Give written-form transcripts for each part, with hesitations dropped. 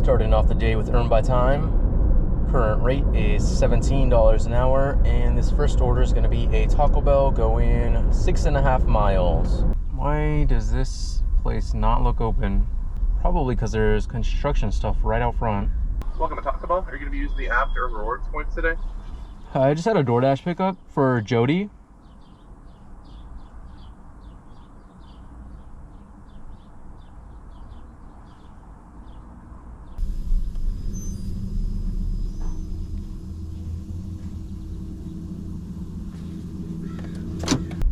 Starting off the day with Earn by Time. Current rate is $17 an hour, and this first order is going to be a Taco Bell going 6.5 miles. Why does this place not look open? Probably because there's construction stuff right out front. Welcome to Taco Bell. Are you going to be using the app to earn rewards points today? I just had a DoorDash pickup for Jody.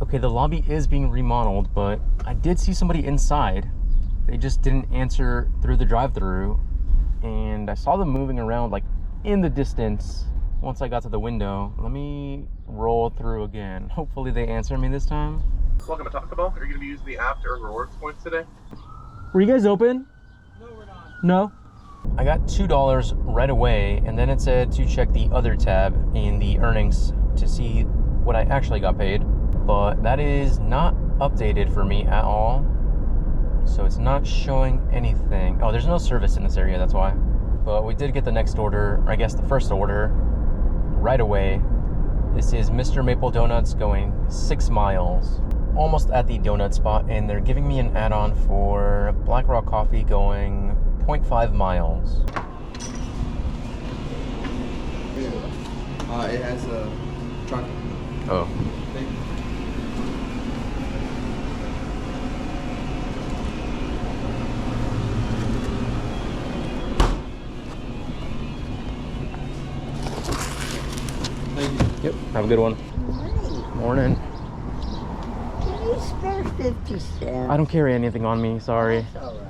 Okay, the lobby is being remodeled, but I did see somebody inside. They just didn't answer through the drive-thru, and I saw them moving around like in the distance once I got to the window. Let me roll through again. Hopefully they answer me this time. Welcome to Taco Bell. Are you going to be using the app to earn rewards points today? Were you guys open? No, we're not. No? I got $2 right away, and then it said to check the other tab in the earnings to see what I actually got paid. But that is not updated for me at all. So it's not showing anything. Oh, there's no service in this area, that's why. But we did get the next order, or I guess the first order, right away. This is Mr. Maple Donuts going 6 miles. Almost at the donut spot, and they're giving me an add-on for Black Rock Coffee going 0.5 miles. It has a truck. Oh. Thank you. Yep, have a good one. Morning. Can you spare 50 cents? I don't carry anything on me, sorry. That's all right.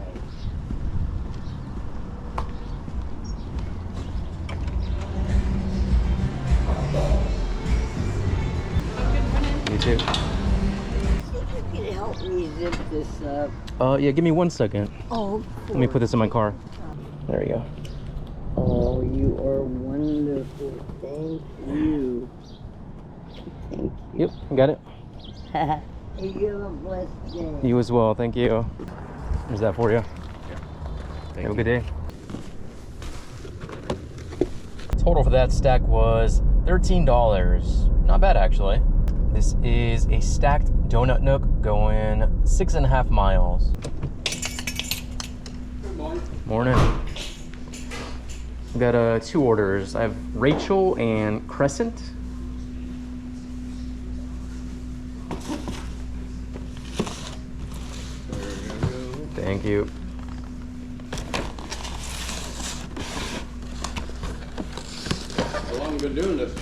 You too. See if you can help me zip this up. Yeah, give me 1 second. Oh, Let me put this in my car. There you go. Oh, you are wonderful. Thank you. Thank Yep, got it. you. You have a blessed day. You as well, thank you. There's that for you. Have a good day. Total for that stack was $13. Not bad, actually. This is a stacked donut nook going 6.5 miles. Good morning. Morning. We got 2 orders. I have Rachel and Crescent. Thank you. How long have you been doing this?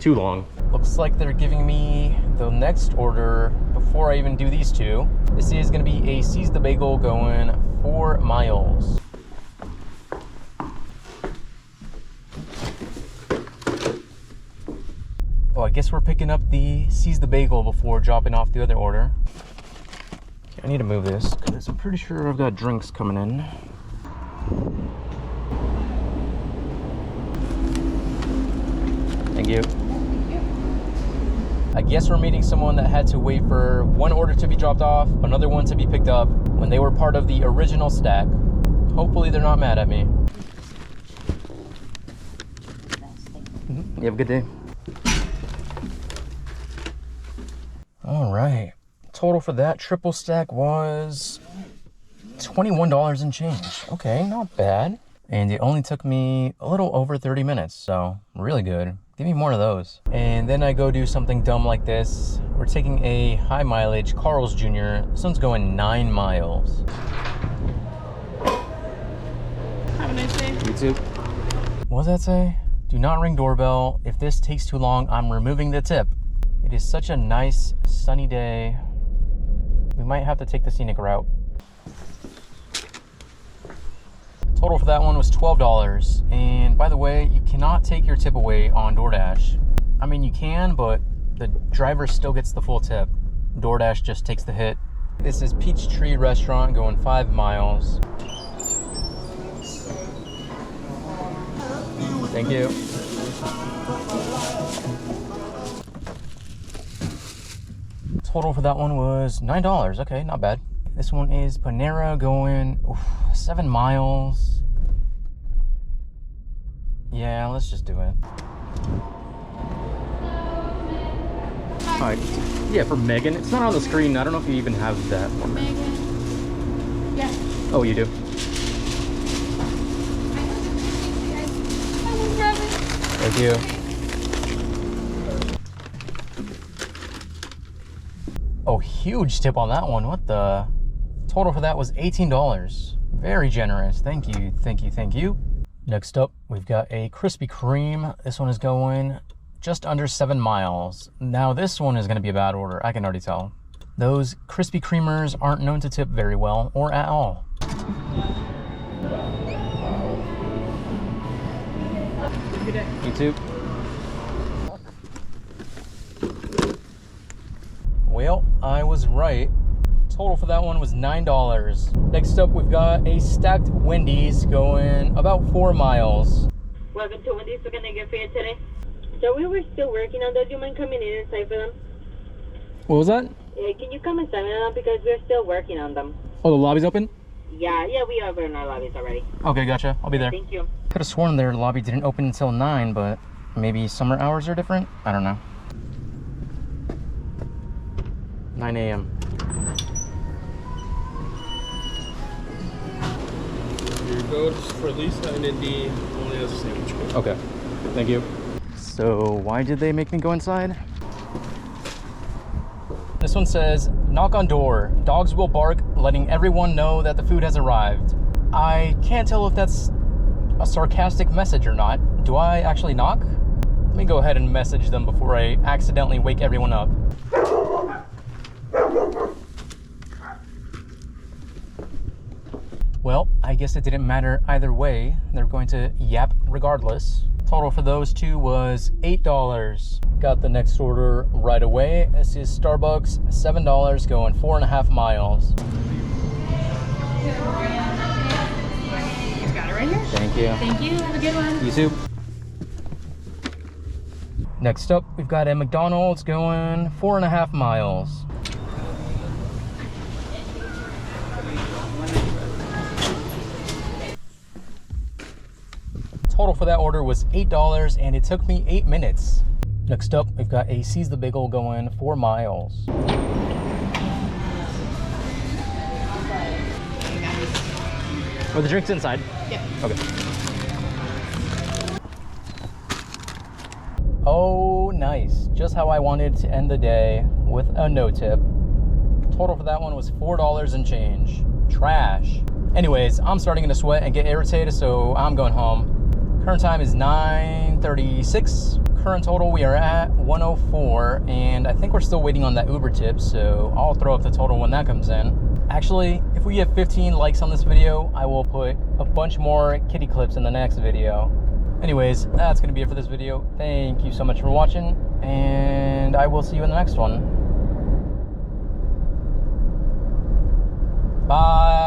Too long. Looks like they're giving me the next order before I even do these 2. This is going to be a Seize the Bagel going 4 miles. Oh, I guess we're picking up the Seize the Bagel before dropping off the other order. Okay, I need to move this because I'm pretty sure I've got drinks coming in. Thank you. I guess we're meeting someone that had to wait for one order to be dropped off, another one to be picked up when they were part of the original stack. Hopefully they're not mad at me. You have a good day. All right. Total for that triple stack was $21 and change. Okay, not bad. And it only took me a little over 30 minutes, so really good. Give me more of those. And then I go do something dumb like this. We're taking a high mileage Carl's Jr. This one's going 9 miles. Have a nice day. You too. What does that say? Do not ring doorbell. If this takes too long, I'm removing the tip. It is such a nice sunny day. We might have to take the scenic route. Total for that one was $12. And by the way, you cannot take your tip away on DoorDash. I mean, you can, but the driver still gets the full tip. DoorDash just takes the hit. This is Peachtree Restaurant going 5 miles. Thank you. Total for that one was $9. Okay, not bad. This one is Panera going 7 miles. Yeah, let's just do it. Alright. Yeah, for Megan. It's not on the screen. I don't know if you even have that for me. Megan. Yeah. Oh, you do? Thank you. Oh, huge tip on that one. What the? Total for that was $18. Very generous. Thank you, thank you, thank you. Next up, we've got a Krispy Kreme. This one is going just under 7 miles. Now this one is gonna be a bad order. I can already tell. Those Krispy Kremers aren't known to tip very well or at all. Good day. You too. Well, I was right. Total for that one was $9. Next up, we've got a stacked Wendy's going about 4 miles. Welcome to Wendy's. What can I get for you today? So we were still working on those. Do you mind coming in and sign for them? What was that? Can you come and sign on them because we're still working on them? Oh, the lobby's open? Yeah, we are in our lobbies already. Okay, gotcha. I'll be there. Thank you. Could have sworn their lobby didn't open until 9, but maybe summer hours are different? I don't know. 9 a.m. Here you go. Just for Lisa and Indy. Only has a sandwich code. Okay, thank you. So why did they make me go inside? This one says, knock on door. Dogs will bark, letting everyone know that the food has arrived. I can't tell if that's a sarcastic message or not. Do I actually knock? Let me go ahead and message them before I accidentally wake everyone up. Well, I guess it didn't matter either way. They're going to yap regardless. Total for those two was $8. Got the next order right away. This is Starbucks, $7 going 4.5 miles. Got it right here. Thank you. Thank you. Have a good one. You too. Next up, we've got a McDonald's going 4.5 miles. Total for that order was $8 and it took me 8 minutes. Next up, we've got a Seize the Bagel going 4 miles. Were the drinks inside? Yeah. Okay. Oh, nice. Just how I wanted to end the day, with a no tip. Total for that one was $4 and change. Trash. Anyways, I'm starting to sweat and get irritated, so I'm going home. Current time is 9:36. Current total, we are at 104, and I think we're still waiting on that Uber tip, so I'll throw up the total when that comes in. Actually, if we get 15 likes on this video, I will put a bunch more kitty clips in the next video. Anyways, that's gonna be it for this video. Thank you so much for watching, and I will see you in the next one. Bye.